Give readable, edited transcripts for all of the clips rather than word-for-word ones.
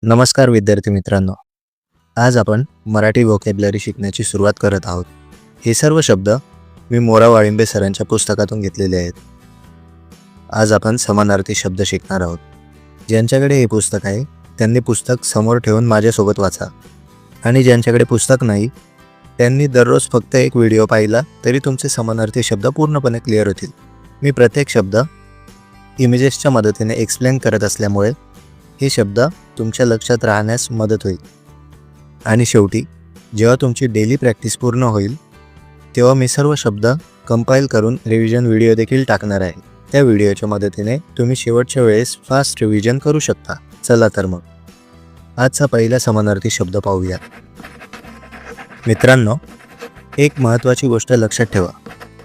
नमस्कार विद्यार्थी मित्रांनो. आज आपण मराठी व्होकॅब्युलरी शिकण्याची सुरुवात करत आहोत. हे सर्व शब्द मी मोरा वाळिंबे सरांच्या पुस्तकातून घेतलेले आहेत. आज आपण समानार्थी शब्द शिकणार आहोत. ज्यांच्याकडे हे पुस्तक आहे त्यांनी पुस्तक समोर ठेवून माझ्यासोबत वाचा आणि ज्यांच्याकडे पुस्तक नाही त्यांनी दररोज फक्त एक व्हिडिओ पाहिला तरी तुमचे समानार्थी शब्द पूर्णपणे क्लिअर होतील. मी प्रत्येक शब्द इमेजेसच्या मदतीने एक्सप्लेन करत असल्यामुळे हे शब्द तुमच्या लक्षात राहण्यास मदत होईल. आणि शेवटी जेव्हा तुमची डेली प्रॅक्टिस पूर्ण होईल तेव्हा मी सर्व शब्द कंपाईल करून रिव्हिजन व्हिडिओ देखील टाकणार आहे. त्या व्हिडिओच्या मदतीने तुम्ही शेवटच्या वेळेस फास्ट रिव्हिजन करू शकता. चला तर मग आजचा पहिला समानार्थी शब्द पाहूया. मित्रांनो, एक महत्त्वाची गोष्ट लक्षात ठेवा.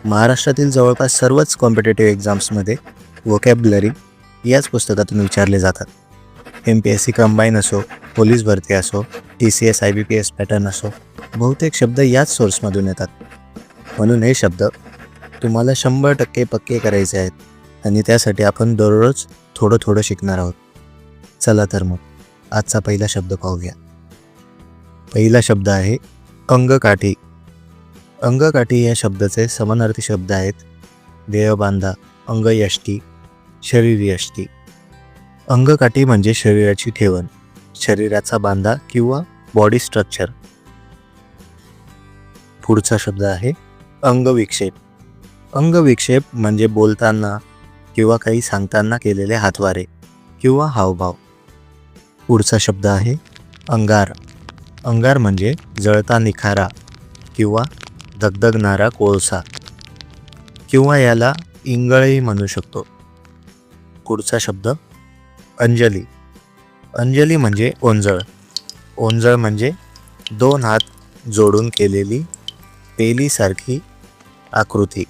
महाराष्ट्रातील जवळपास सर्वच कॉम्पिटेटिव्ह एक्झाम्समध्ये व्होकॅब्युलरी याच पुस्तकातून विचारले जातात. MPSC कंबाईन असो, पोलीस भरती असो, TCS IBPS पॅटर्न असो, बहुतेक शब्द याच सोर्समधून येतात. म्हणून हे शब्द तुम्हाला 100% पक्के करायचे आहेत आणि त्यासाठी आपण दररोज थोडं थोडं शिकणार आहोत. चला तर मग आजचा पहिला शब्द पाहूया. पहिला शब्द आहे अंगकाठी. अंगकाठी या शब्दाचे समानार्थी शब्द आहेत देहबांधा, अंगयष्टी, शरीरयष्टी. अंगकाठी म्हणजे शरीराची ठेवण, शरीराचा बांधा किंवा बॉडी स्ट्रक्चर. पुढचा शब्द आहे अंगविक्षेप. अंगविक्षेप म्हणजे बोलताना किंवा काही सांगताना केलेले हातवारे किंवा हावभाव. पुढचा शब्द आहे अंगार. अंगार म्हणजे जळता निखारा किंवा धगधगणारा कोळसा किंवा याला इंगळही म्हणू शकतो. पुढचा शब्द अंजली. अंजली म्हणजे ओंजळ. ओंजळ म्हणजे 2 हात जोडून केलेली पेलीसारखी आकृती.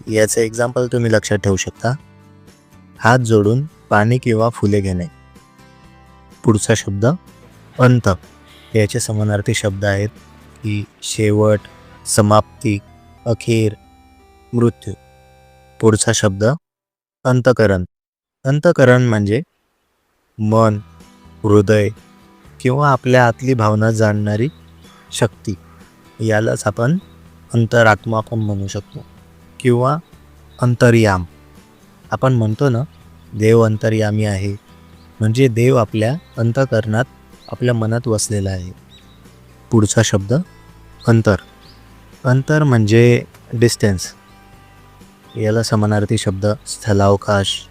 याचं एक्झाम्पल तुम्ही लक्षात ठेवू शकता. हात जोडून पाणी किंवा फुले घेणे. पुढचा शब्द अंत. याचे समानार्थी शब्द आहेत की शेवट, समाप्ती, अखेर, मृत्यू. पुढचा शब्द अंतःकरण. अंतःकरण म्हणजे मन, हृदय किंवा आपल्या आतली भावना जाणणारी शक्ती. यालाच आपण अंतरात्मा पण म्हणू शकतो किंवा अंतर्याम. आपण म्हणतो ना, देव अंतर्यामी आहे, म्हणजे देव आपल्या अंतःकरणात, आपल्या मनात वसलेला आहे. पुढचा शब्द अंतर. अंतर म्हणजे डिस्टन्स. याला समानार्थी शब्द स्थलावकाश,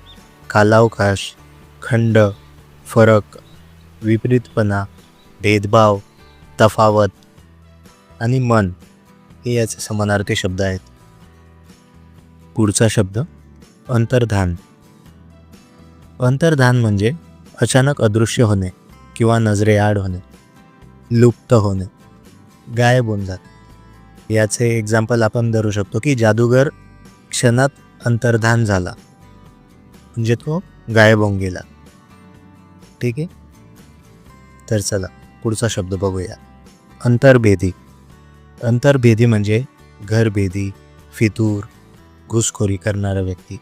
कालावकाश, खंड, फरक, विपरीतपणा, भेदभाव, तफावत आणि मन हे याचे समानार्थी शब्द आहेत. पुढचा शब्द अंतर्धान. अंतर्धान म्हणजे अचानक अदृश्य होणे किंवा नजरेआड होणे, लुप्त होणे, गायब होऊन जाणे. याचे एक्झाम्पल आपण धरू शकतो की जादूगर क्षणात अंतर्धान झाला, म्हणजे तो गायब होऊन गेला. ठीक आहे, तर चला पुढचा शब्द बघूया. अंतर्भेदी. अंतर्भेदी म्हणजे घरभेदी, फितूर, घुसखोरी करणारा व्यक्ती.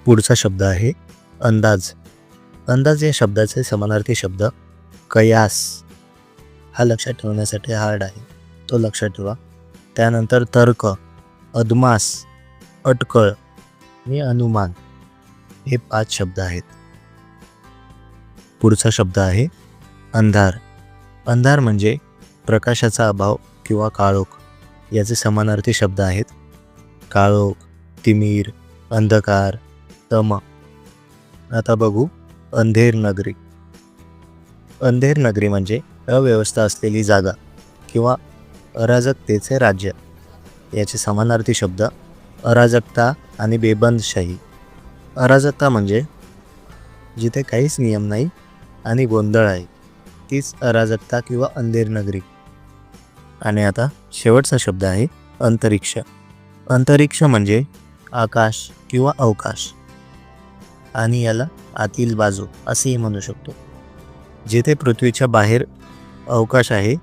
पुढचा शब्द आहे अंदाज. अंदाज या शब्दाचे समानार्थी शब्द कयास. हा लक्षात ठेवण्यासाठी हार्ड आहे, तो लक्षात ठेवा. त्यानंतर तर्क, अदमास, अटकळ आणि अनुमान. हे 5 शब्द आहेत. पुढचा शब्द आहे अंधार. अंधार म्हणजे प्रकाशाचा अभाव किंवा काळोख. याचे समानार्थी शब्द आहेत काळोख, तिमीर, अंधकार, तम. आता बघू अंधेर नगरी. अंधेर नगरी म्हणजे अव्यवस्था असलेली जागा किंवा अराजकतेचे राज्य. याचे समानार्थी शब्द अराजकता आणि बेबंदशाही. अराजकता म्हणजे जिथे काहीच नियम नाही आणि गोंधळ आहे, तीच अराजकता किंवा अंधेर नगरी. आणि आता शेवटचा शब्द आहे अंतरिक्ष. अंतरिक्ष म्हणजे आकाश किंवा अवकाश आणि याला आतील बाजू असेही म्हणू शकतो. जिथे पृथ्वीच्या बाहेर अवकाश आहे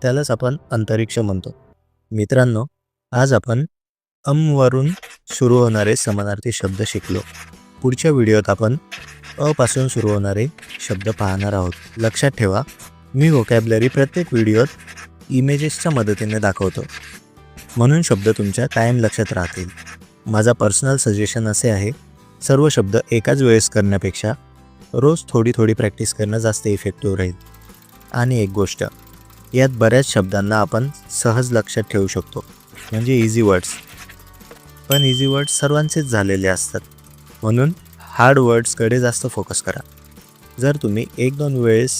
त्यालाच आपण अंतरिक्ष म्हणतो. मित्रांनो, आज आपण वरून सुरू होणारे समानार्थी शब्द शिकलो. पुढच्या व्हिडिओत आपण अ पासून सुरू होणारे शब्द पाहणार आहोत. लक्षात ठेवा, मी व्होकॅब्लरी प्रत्येक व्हिडिओत इमेजेसच्या मदतीने दाखवतो, म्हणून शब्द तुमच्या कायम लक्षात राहतील. माझा पर्सनल सजेशन असे आहे, सर्व शब्द एकाच वेळेस करण्यापेक्षा रोज थोडी थोडी प्रॅक्टिस करणं जास्त इफेक्टिव्ह राहील. आणि एक गोष्ट, यात बऱ्याच शब्दांना आपण सहज लक्षात ठेवू शकतो, म्हणजे इझी वर्ड्स. पण इझी वर्ड्स सर्वांचेच झालेले असतात, म्हणून हार्ड वर्ड्सकडे जास्त फोकस करा. जर तुम्ही 1-2 वेळेस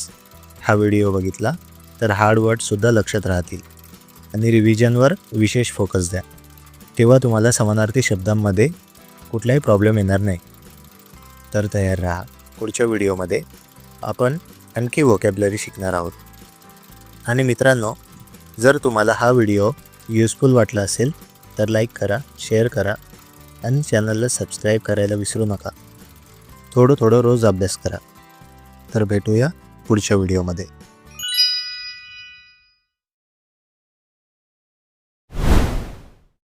हा व्हिडिओ बघितला तर हार्ड वर्ड्ससुद्धा लक्षात राहतील. आणि रिव्हिजनवर विशेष फोकस द्या, तेव्हा तुम्हाला समानार्थी शब्दांमध्ये कुठलाही प्रॉब्लेम येणार नाही. तर तयार राहा, पुढच्या व्हिडिओमध्ये आपण आणखी व्होकॅब्लरी शिकणार आहोत. आणि मित्रांनो, जर तुम्हाला हा व्हिडिओ युजफुल वाटला असेल तर लाईक करा, शेअर करा आणि चॅनलला सबस्क्राईब करायला विसरू नका. थोडं रोज अभ्यास करा. तर भेटूया पुढच्या व्हिडिओमध्ये.